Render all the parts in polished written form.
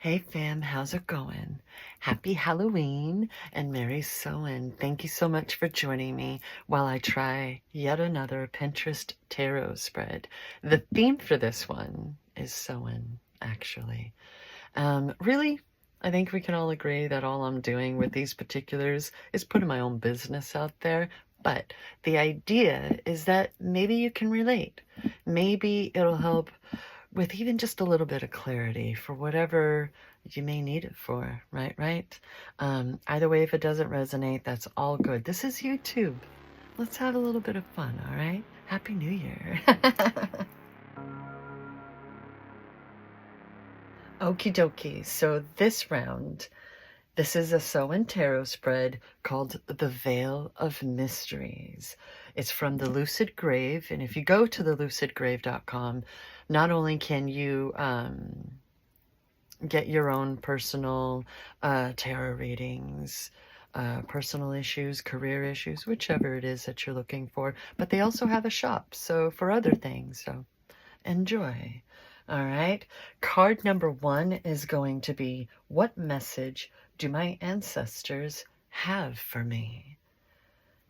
Hey fam, how's it going? Happy Halloween and Merry Samhain. Thank you so much for joining me while I try yet another Pinterest tarot spread. The theme for this one is Samhain, actually. Really, I think we can all agree that all I'm doing with these particulars is putting my own business out there. But the idea is that maybe you can relate. Maybe it'll help with even just a little bit of clarity for whatever you may need it for, right? Either way, if it doesn't resonate, that's all good. This is YouTube. Let's have a little bit of fun, all right? Happy New Year. Okie dokie. So this round, this is a Samhain tarot spread called The Veil of Mysteries. It's from the Lucid Grave, and if you go to thelucidgrave.com, not only can you get your own personal tarot readings, personal issues, career issues, whichever it is that you're looking for, but they also have a shop, so for other things, so enjoy. All right, card number 1 is going to be, what message do my ancestors have for me?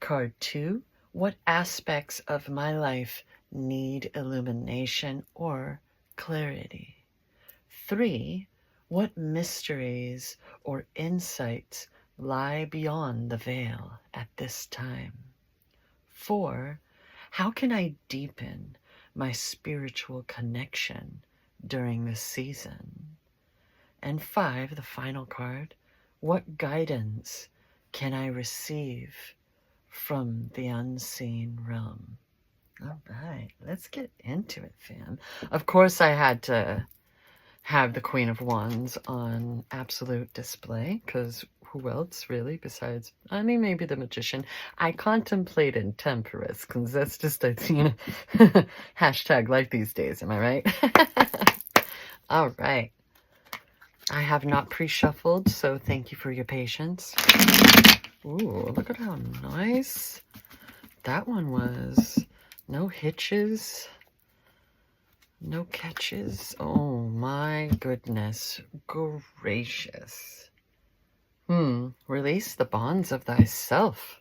Card 2, what aspects of my life need illumination or clarity? 3, what mysteries or insights lie beyond the veil at this time? 4, how can I deepen my spiritual connection during this season? And 5, the final card, what guidance can I receive from the unseen realm? All right, let's get into it, fam. Of course, I had to have the Queen of Wands on absolute display, because who else really besides, I mean, maybe the Magician. I contemplated Temperance, because that's just a, hashtag life these days, am I right? All right. I have not pre-shuffled, so thank you for your patience. Ooh, look at how nice that one was. No hitches. No catches. Oh my goodness gracious. Release the bonds of thyself.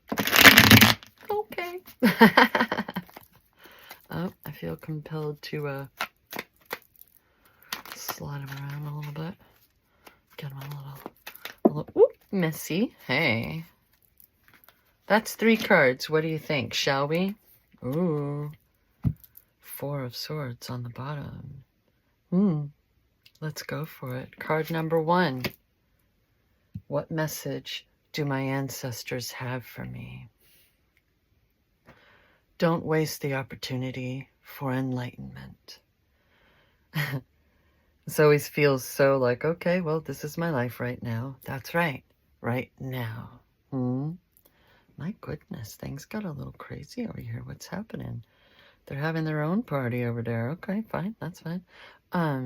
Okay. Oh, I feel compelled to slide him around a little bit. Get him a little messy. Hey. That's 3 cards. What do you think? Shall we? Ooh. 4 of Swords on the bottom. Let's go for it. Card number 1. What message do my ancestors have for me? Don't waste the opportunity for enlightenment. This always feels so like, okay, well, this is my life right now. That's right. Right now. My goodness, things got a little crazy over here. What's happening? They're having their own party over there. Okay, fine. That's fine. I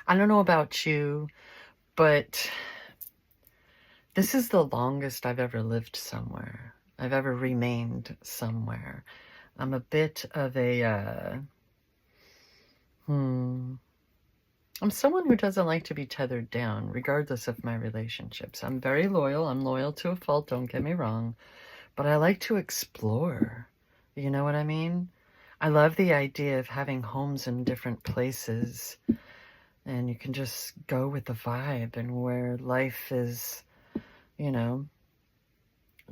don't know about you, but this is the longest I've ever lived somewhere. I've ever remained somewhere. I'm a bit of a, I'm someone who doesn't like to be tethered down, regardless of my relationships. I'm very loyal. I'm loyal to a fault, don't get me wrong. But I like to explore. You know what I mean? I love the idea of having homes in different places. And you can just go with the vibe and where life is, you know,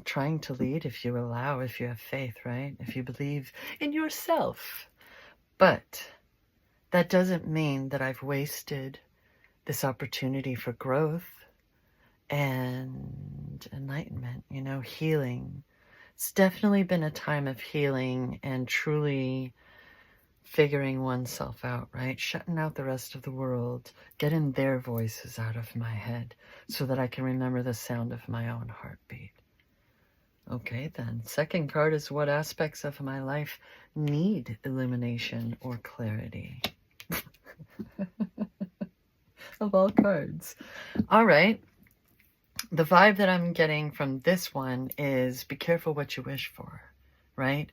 trying to lead if you allow, if you have faith, right? If you believe in yourself. But that doesn't mean that I've wasted this opportunity for growth and enlightenment, you know, healing. It's definitely been a time of healing and truly figuring oneself out, right? Shutting out the rest of the world, getting their voices out of my head so that I can remember the sound of my own heartbeat. Okay, then. Second card is, what aspects of my life need illumination or clarity? Of all cards. All right. The vibe that I'm getting from this one is, be careful what you wish for, right?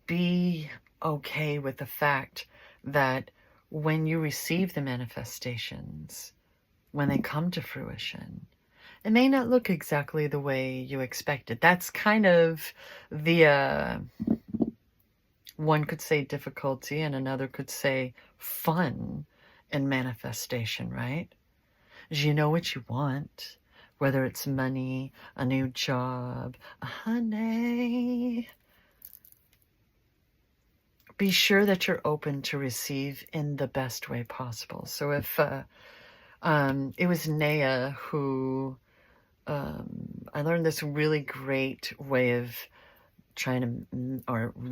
Be okay with the fact that when you receive the manifestations, when they come to fruition, it may not look exactly the way you expected. That's kind of the, one could say difficulty and another could say fun in manifestation, right? You know what you want, whether it's money, a new job, a honey. Be sure that you're open to receive in the best way possible. So if it was Naya who, I learned this really great way of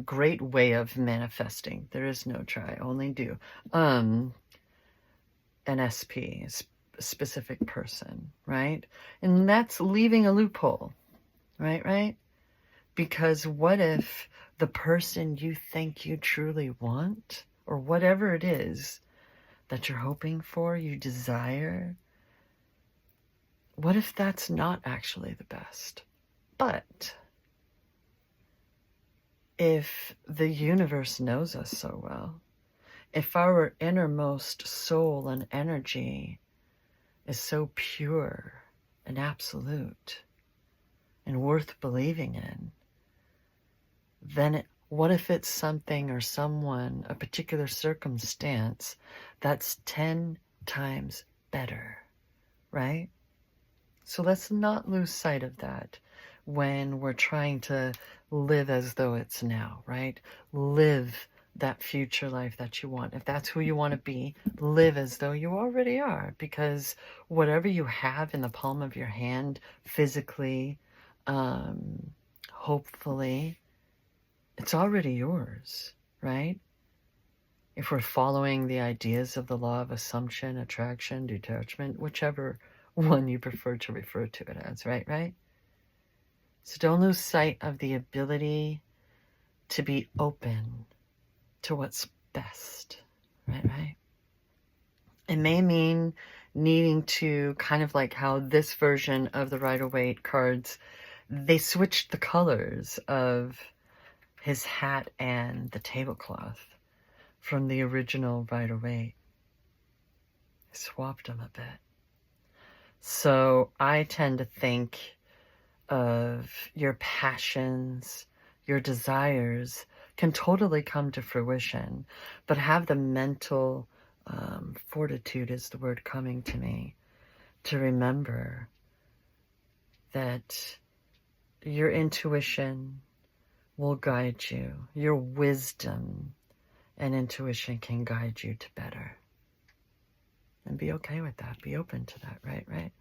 great way of manifesting. There is no try, only do. An SP, a specific person, right? And that's leaving a loophole, right? Because what if the person you think you truly want, or whatever it is that you're hoping for, you desire, what if that's not actually the best? But if the universe knows us so well, if our innermost soul and energy is so pure and absolute and worth believing in, then what if it's something or someone, a particular circumstance that's 10 times better, right? So let's not lose sight of that when we're trying to live as though it's now, right? Live that future life that you want. If that's who you want to be, live as though you already are, because whatever you have in the palm of your hand physically, hopefully, it's already yours, right? If we're following the ideas of the law of assumption, attraction, detachment, whichever one you prefer to refer to it as, right? So don't lose sight of the ability to be open to what's best, right? It may mean needing to, kind of like how this version of the Rider-Waite cards, they switched the colors of his hat and the tablecloth from the original Rider-Waite. I swapped them a bit. So I tend to think of your passions, your desires can totally come to fruition, but have the mental fortitude is the word coming to me, to remember that your intuition will guide you. Your wisdom and intuition can guide you to better. And be okay with that. Be open to that, right?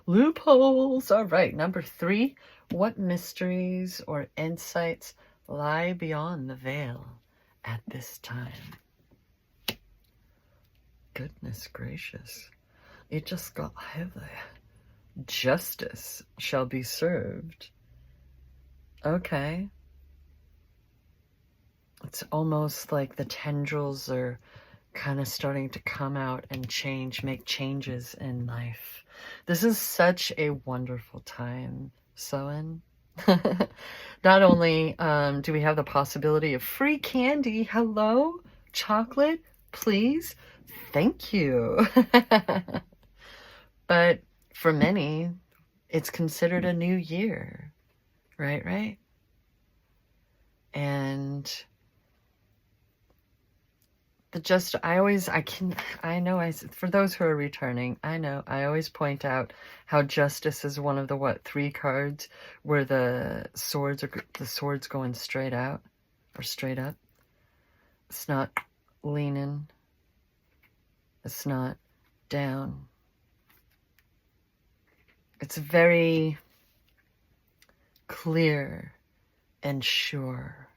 Loopholes. All right. Number 3, what mysteries or insights lie beyond the veil at this time? Goodness gracious. It just got heavy. Justice shall be served. Okay. It's almost like the tendrils are kind of starting to come out and make changes in life. This is such a wonderful time, Soen. Not only do we have the possibility of free candy, hello, chocolate, please, thank you. But for many, it's considered a new year, right? And for those who are returning, I always point out how justice is one of the 3 cards where the swords going straight out or straight up. It's not leaning. It's not down. It's very clear and sure.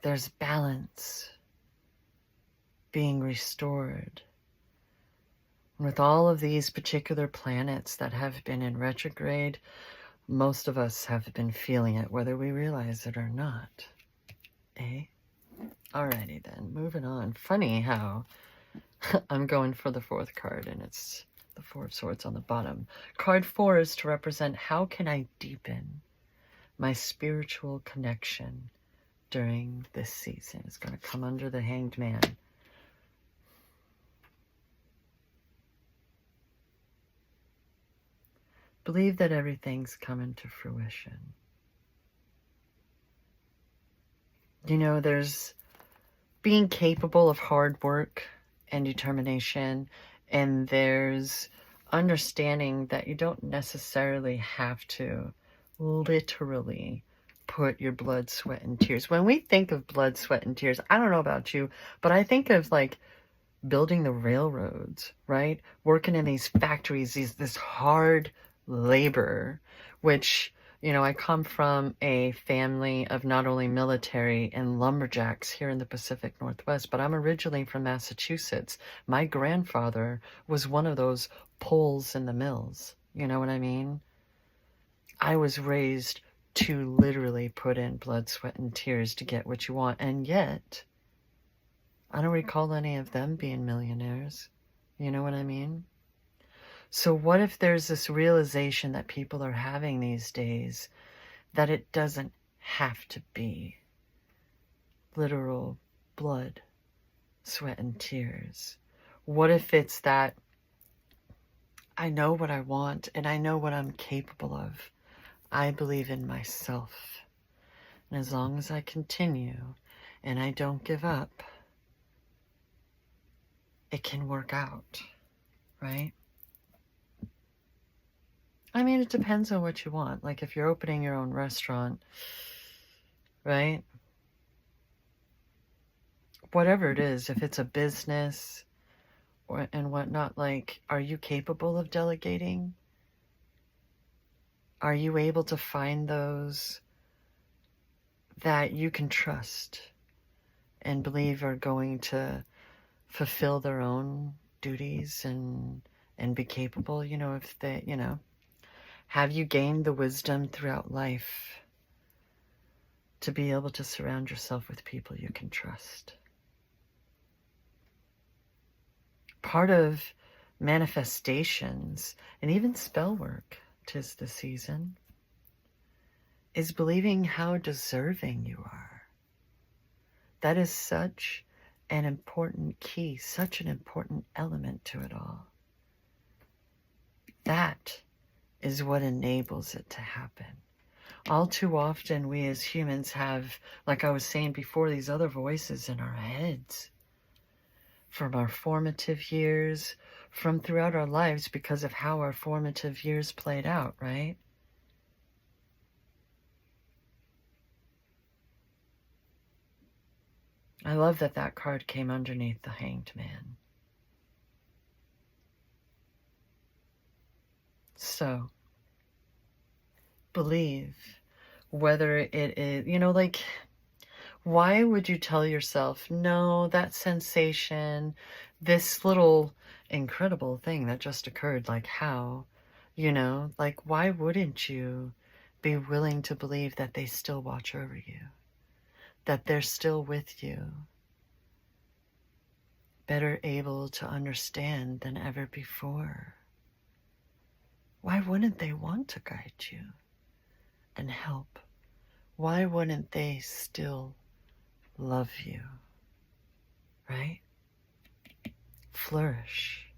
There's balance being restored. And with all of these particular planets that have been in retrograde, most of us have been feeling it, whether we realize it or not. Alrighty then, moving on. Funny how I'm going for the 4th card and it's the 4 of Swords on the bottom. Card 4 is to represent how can I deepen my spiritual connection during this season. It's going to come under the Hanged Man. Believe that everything's coming to fruition. You know, there's being capable of hard work and determination, and there's understanding that you don't necessarily have to literally put your blood, sweat, and tears. When we think of blood, sweat, and tears, I don't know about you, but I think of like building the railroads, right? Working in these factories, this hard labor, which, you know, I come from a family of not only military and lumberjacks here in the Pacific Northwest, but I'm originally from Massachusetts. My grandfather was one of those poles in the mills. You know what I mean? I was raised to literally put in blood, sweat, and tears to get what you want. And yet, I don't recall any of them being millionaires. You know what I mean? So what if there's this realization that people are having these days that it doesn't have to be literal blood, sweat, and tears? What if it's that I know what I want and I know what I'm capable of? I believe in myself. And as long as I continue and I don't give up, it can work out, right? I mean, it depends on what you want. Like if you're opening your own restaurant, right? Whatever it is, if it's a business and whatnot, like, are you capable of delegating? Are you able to find those that you can trust and believe are going to fulfill their own duties and be capable? You know, if they, you know, have you gained the wisdom throughout life to be able to surround yourself with people you can trust? Part of manifestations and even spell work, 'tis the season, is believing how deserving you are. That is such an important key, such an important element to it all. That is what enables it to happen. All too often, we as humans have, like I was saying before, these other voices in our heads from our formative years, from throughout our lives because of how our formative years played out, right? I love that that card came underneath the Hanged Man. So, believe, whether it is, you know, like, why would you tell yourself, no, that sensation, this little incredible thing that just occurred, like how, you know, like, why wouldn't you be willing to believe that they still watch over you, that they're still with you, better able to understand than ever before? Why wouldn't they want to guide you and help? Why wouldn't they still love you, right? Flourish.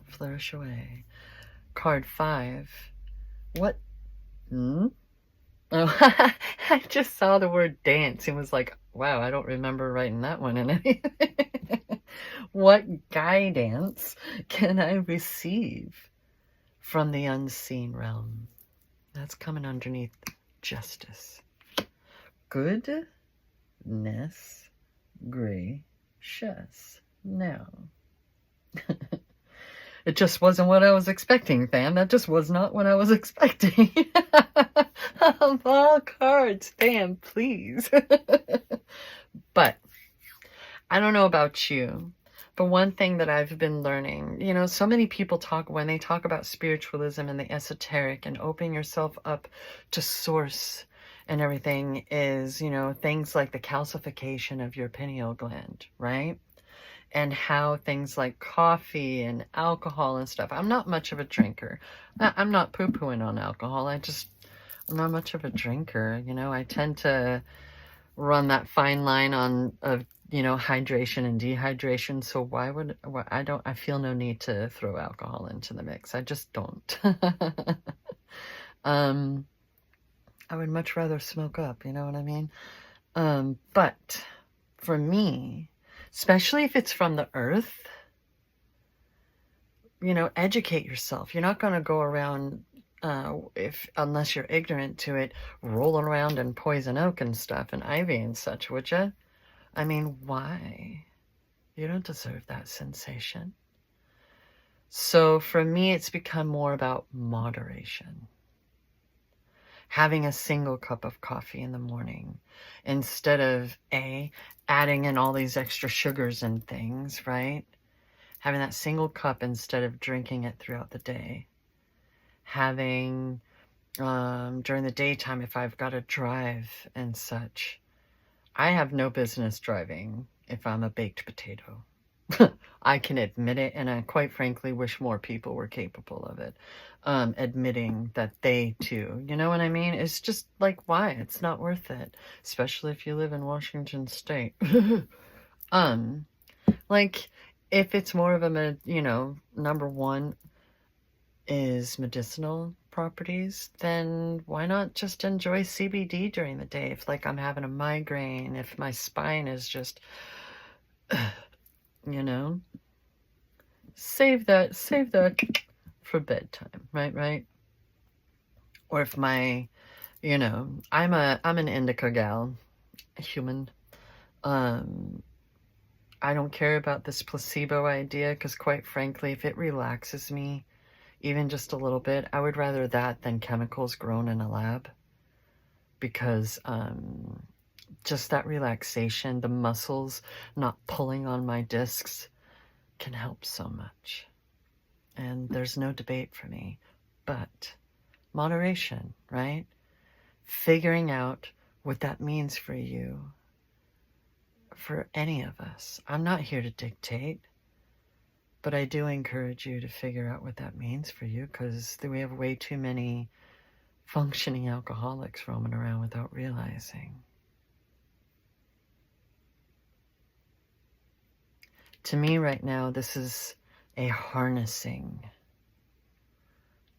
Flourish away. Card 5. What? Oh, I just saw the word dance and was like, wow, I don't remember writing that one in anything. What guidance can I receive from the unseen realm? That's coming underneath justice. Goodness gracious. No. It just wasn't what I was expecting, fam. That just was not what I was expecting. Of all cards, fam, please. But I don't know about you, but one thing that I've been learning, you know, so many people talk, when they talk about spiritualism and the esoteric and opening yourself up to source and everything, is, you know, things like the calcification of your pineal gland, right? And how things like coffee and alcohol and stuff. I'm not much of a drinker. I'm not poo-pooing on alcohol. I'm not much of a drinker. You know, I tend to run that fine line of hydration and dehydration. So I feel no need to throw alcohol into the mix. I just don't. um, I would much rather smoke up, you know what I mean? But for me, especially if it's from the earth, educate yourself. You're not going to go around, unless you're ignorant to it, rolling around in poison oak and stuff and ivy and such, would you? I mean, why? You don't deserve that sensation. So for me, it's become more about moderation. Having a single cup of coffee in the morning instead of adding in all these extra sugars and things, right? Having that single cup instead of drinking it throughout the day. Having, during the daytime, if I've got to drive and such, I have no business driving if I'm a baked potato. I can admit it, and I quite frankly wish more people were capable of it. Admitting that they too, you know what I mean? It's just like, why? It's not worth it, especially if you live in Washington State. Like, if it's more of a, number one is medicinal properties, then why not just enjoy CBD during the day? If like I'm having a migraine, if my spine is just, save that for bedtime, right? Or if my, I'm an indica gal, a human. I don't care about this placebo idea because quite frankly, if it relaxes me even just a little bit, I would rather that than chemicals grown in a lab, because just that relaxation, the muscles not pulling on my discs can help so much. And there's no debate for me, but moderation, right? Figuring out what that means for you, for any of us. I'm not here to dictate, but I do encourage you to figure out what that means for you, because we have way too many functioning alcoholics roaming around without realizing. To me right now, this is a harnessing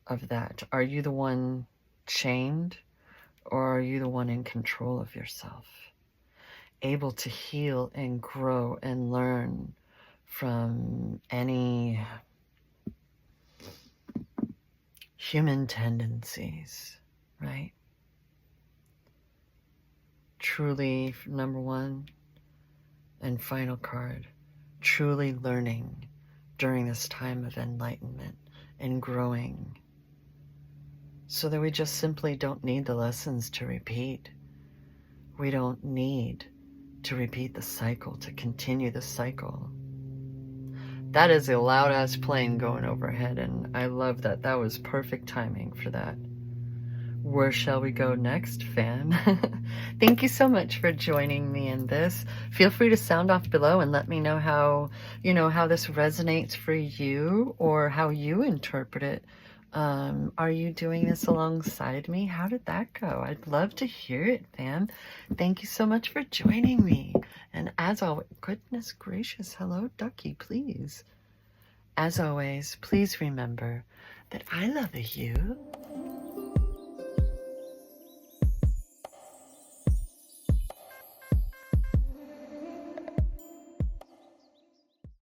of that. Are you the one chained, or are you the one in control of yourself? Able to heal and grow and learn from any human tendencies, right? Truly, number one and final card, truly learning during this time of enlightenment and growing, so that we just simply don't need the lessons to repeat. We don't need to repeat the cycle, to continue the cycle. That is a loud-ass plane going overhead, and I love that. That was perfect timing for that. Where shall we go next, fam? Thank you so much for joining me in this. Feel free to sound off below and let me know how this resonates for you, or how you interpret it. Are you doing this alongside me? How did that go? I'd love to hear it, fam. Thank you so much for joining me. And as always, goodness gracious, hello, Ducky, please. As always, please remember that I love you.